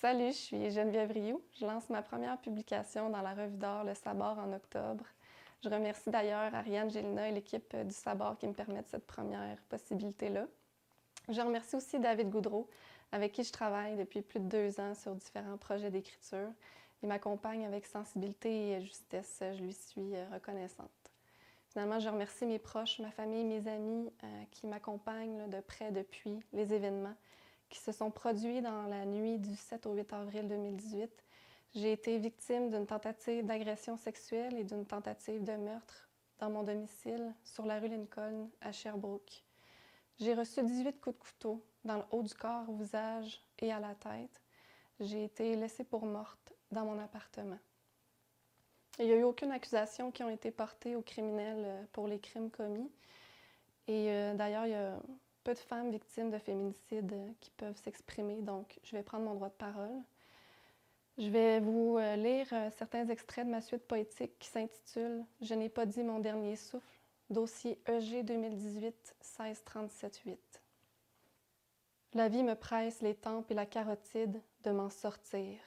Salut, je suis Geneviève Rioux. Je lance ma première publication dans la revue d'art Le Sabord en octobre. Je remercie d'ailleurs Ariane Gélina et l'équipe du Sabord qui me permettent cette première possibilité-là. Je remercie aussi David Goudreau, avec qui je travaille depuis plus de 2 ans sur différents projets d'écriture. Il m'accompagne avec sensibilité et justesse. Je lui suis reconnaissante. Finalement, je remercie mes proches, ma famille, mes amis qui m'accompagnent de près depuis les événements qui se sont produits dans la nuit du 7 au 8 avril 2018. J'ai été victime d'une tentative d'agression sexuelle et d'une tentative de meurtre dans mon domicile sur la rue Lincoln à Sherbrooke. J'ai reçu 18 coups de couteau dans le haut du corps, au visage et à la tête. J'ai été laissée pour morte dans mon appartement. Il n'y a eu aucune accusation qui a été portée aux criminels pour les crimes commis. Et d'ailleurs, il y a peu de femmes victimes de féminicide qui peuvent s'exprimer, donc je vais prendre mon droit de parole. Je vais vous lire certains extraits de ma suite poétique qui s'intitule « Je n'ai pas dit mon dernier souffle », dossier EG 2018 1637-8. La vie me presse les tempes et la carotide de m'en sortir.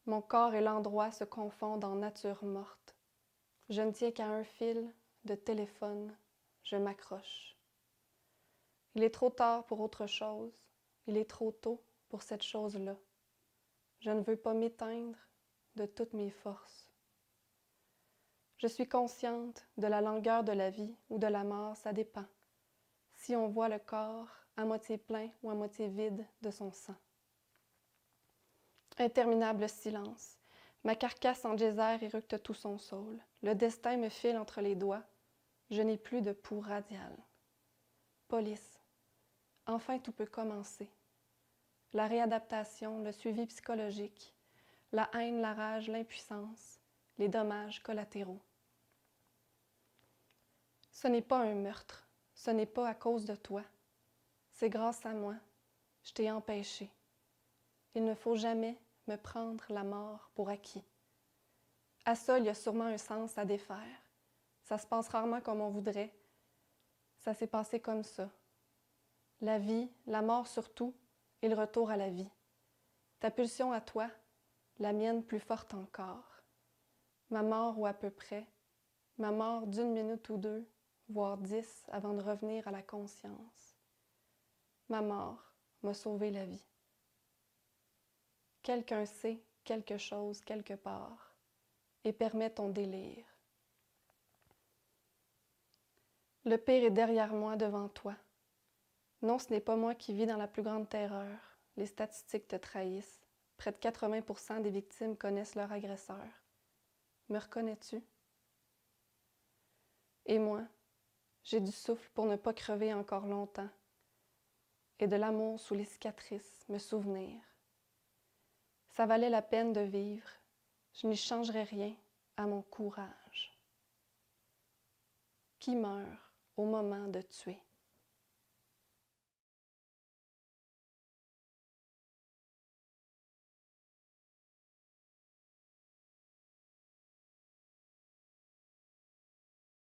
Mon corps et l'endroit se confondent en nature morte. Je ne tiens qu'à un fil de téléphone, je m'accroche. Il est trop tard pour autre chose, il est trop tôt pour cette chose-là. Je ne veux pas m'éteindre de toutes mes forces. Je suis consciente de la longueur de la vie ou de la mort, ça dépend. Si on voit le corps à moitié plein ou à moitié vide de son sang. Interminable silence. Ma carcasse en geyser éructe tout son saule. Le destin me file entre les doigts. Je n'ai plus de pouls radial. Police. Enfin tout peut commencer. La réadaptation, le suivi psychologique, la haine, la rage, l'impuissance, les dommages collatéraux. Ce n'est pas un meurtre, ce n'est pas à cause de toi. C'est grâce à moi, je t'ai empêché. Il ne faut jamais me prendre la mort pour acquis. À ça, il y a sûrement un sens à défaire. Ça se passe rarement comme on voudrait. Ça s'est passé comme ça. La vie, la mort surtout, et le retour à la vie. Ta pulsion à toi, la mienne plus forte encore. Ma mort ou à peu près, ma mort d'1 minute ou 2, voire 10 avant de revenir à la conscience. Ma mort m'a sauvé la vie. Quelqu'un sait quelque chose quelque part et permet ton délire. Le pire est derrière moi, devant toi. Non, ce n'est pas moi qui vis dans la plus grande terreur. Les statistiques te trahissent. Près de 80% des victimes connaissent leur agresseur. Me reconnais-tu? Et moi, j'ai du souffle pour ne pas crever encore longtemps et de l'amour sous les cicatrices, me souvenir. Ça valait la peine de vivre. Je n'y changerai rien à mon courage. Qui meurt au moment de tuer?